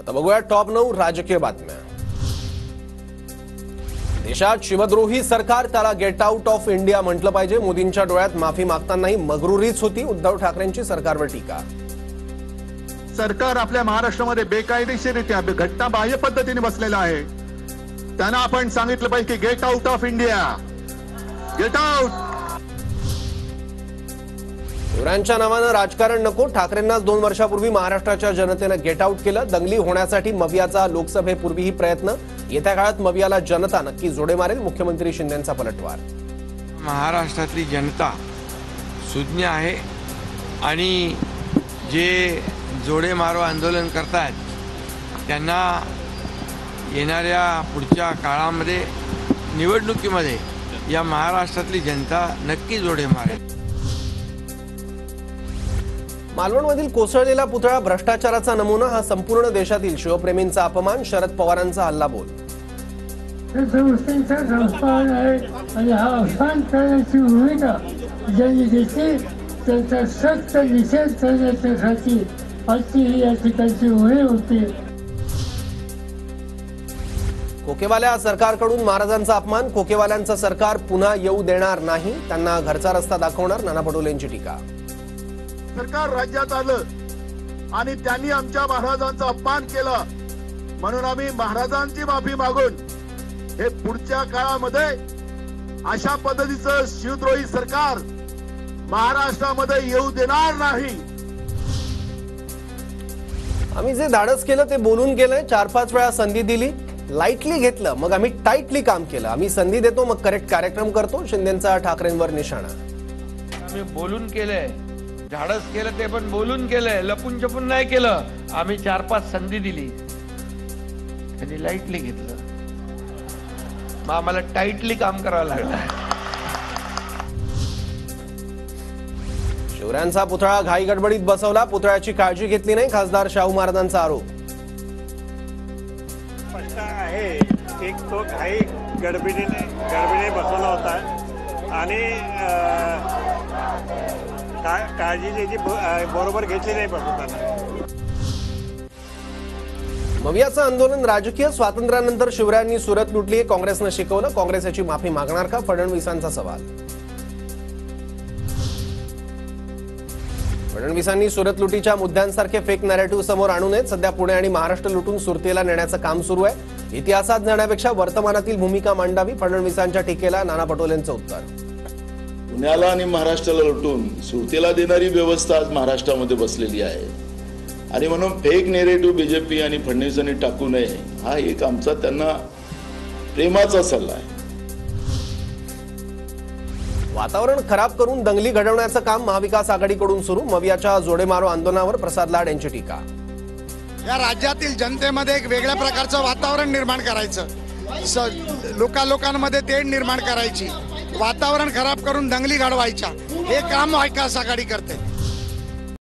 आता बघूया टॉप 9 राजकीय बातम्या। देशात शिवद्रोही सरकार, त्याला गेट आउट ऑफ इंडिया म्हटलं पाहिजे। मोदींच्या डोळ्यात माफी मागतानाही मगरुरीच होती। उद्धव ठाकरेंची सरकारवर टीका। सरकार आपल्या महाराष्ट्रामध्ये बेकायदेशीररित्या घटनाबाह्य पद्धतीने बसलेलं आहे। त्यांना आपण सांगितलं पाहिजे की get out of India, get out. शिवरायांच्या नावानं राजकारण नको। ठाकरेंना 2 वर्षापूर्वी महाराष्ट्राच्या जनतेनं गेट आउट केलं। दंगली होण्यासाठी मवियाचा लोकसभेपूर्वीही प्रयत्न। येत्या काळात मवियाला जनता नक्की जोडे मारेल। मुख्यमंत्री शिंदेंचा पलटवार। महाराष्ट्रातली जनता सुज्ञ आहे आणि जे जोडे मारो आंदोलन करतात त्यांना येणाऱ्या पुढच्या काळामध्ये निवडणुकीमध्ये या महाराष्ट्रातली जनता नक्की जोडे मारेल। मालवणमधील कोसळलेला पुतळा भ्रष्टाचाराचा नमुना। हा संपूर्ण देशातील शिवप्रेमींचा अपमान। शरद पवारांचा हल्लाबोल। संस्थेचा संस्कार आहे आणि हा अपमान करण्याची भूमिका ज्यांनी घेतली त्याचा सक्त निषेध करण्यासाठी आजची ही या ठिकाणची होळी होती। खोकेवाल्या सरकारकडून महाराजांचा अपमान। खोकेवाल्यांचं सरकार पुन्हा येऊ देणार नाही। त्यांना घरचा रस्ता दाखवणार। नाना पटोलेंची टीका। सरकार राज्यात आलं आणि त्यांनी आमच्या महाराजांचा अपमान केला म्हणून आम्ही महाराजांची माफी मागून हे पुढच्या काळामध्ये अशा पद्धतीचं शिवद्रोही सरकार महाराष्ट्रामध्ये येऊ देणार नाही। आम्ही जे धाडस केलं ते बोलून केलंय। 4-5 वेळा संधी दिली, लाईटली घेतलं, मग आम्ही टाईटली काम केलं। आम्ही संधी देतो मग करेक्ट कार्यक्रम करतो। शिंदेंचा ठाकरेंवर निशाणा। आम्ही बोलून केलंय, धाडस केलं ते पण बोलून केलंय, लपून छपून नाही केलं। आम्ही 4-5 संधी दिली आणि लाईटली घेतलं, मग आम्हाला टाईटली काम करावं लागलं। शिवरायांचा पुतळा घाई गडबडीत बसवला। पुतळ्याची काळजी घेतली नाही। खासदार शाहू महाराजांचा आरोप। स्पष्ट आहे की तो घाई गडबडीने बसवला होता आणि काळजी त्याची बरोबर घेतली नाही बसवताना। मवियाचं आंदोलन राजकीय। स्वातंत्र्यानंतर शिवरायांनी सुरत लुटली, काँग्रेसनं शिकवलं। काँग्रेस याची माफी मागणार का? फडणवीसांचा सवाल। फडणवीसांनी सुरत लुटीच्या मुद्द्यांसारखे फेक नॅरेटिव्ह समोर आणू नयेत। सध्या पुणे आणि महाराष्ट्र लुटून सुरतेला नेण्याचं काम सुरू आहे। इतिहासात जाण्यापेक्षा वर्तमानातील भूमिका मांडावी। फडणवीसांच्या टीकेला नाना पटोलेंचं उत्तर। पुण्याला आणि महाराष्ट्राला लुटून सुरतेला देणारी व्यवस्था आज महाराष्ट्रामध्ये बसलेली आहे आणि म्हणून फेक नॅरेटिव्ह बीजेपी आणि फडणवीसांनी टाकू नये हा एक आमचा त्यांना प्रेमाचा सल्ला आहे। वातावरण खराब करून दंगली घडवण्याचं काम महाविकास आघाडीकडून सुरू। मवियाच्या जोडेमारो आंदोलनावर प्रसाद लाड यांची टीका। या राज्यातील जनतेमध्ये एक वेगळ्या प्रकारचं वातावरण निर्माण करायचं, लोकांमध्ये तेढ निर्माण करायची, वातावरण खराब करून दंगली घडवायच्या, हे काम महाविकास आघाडी करते।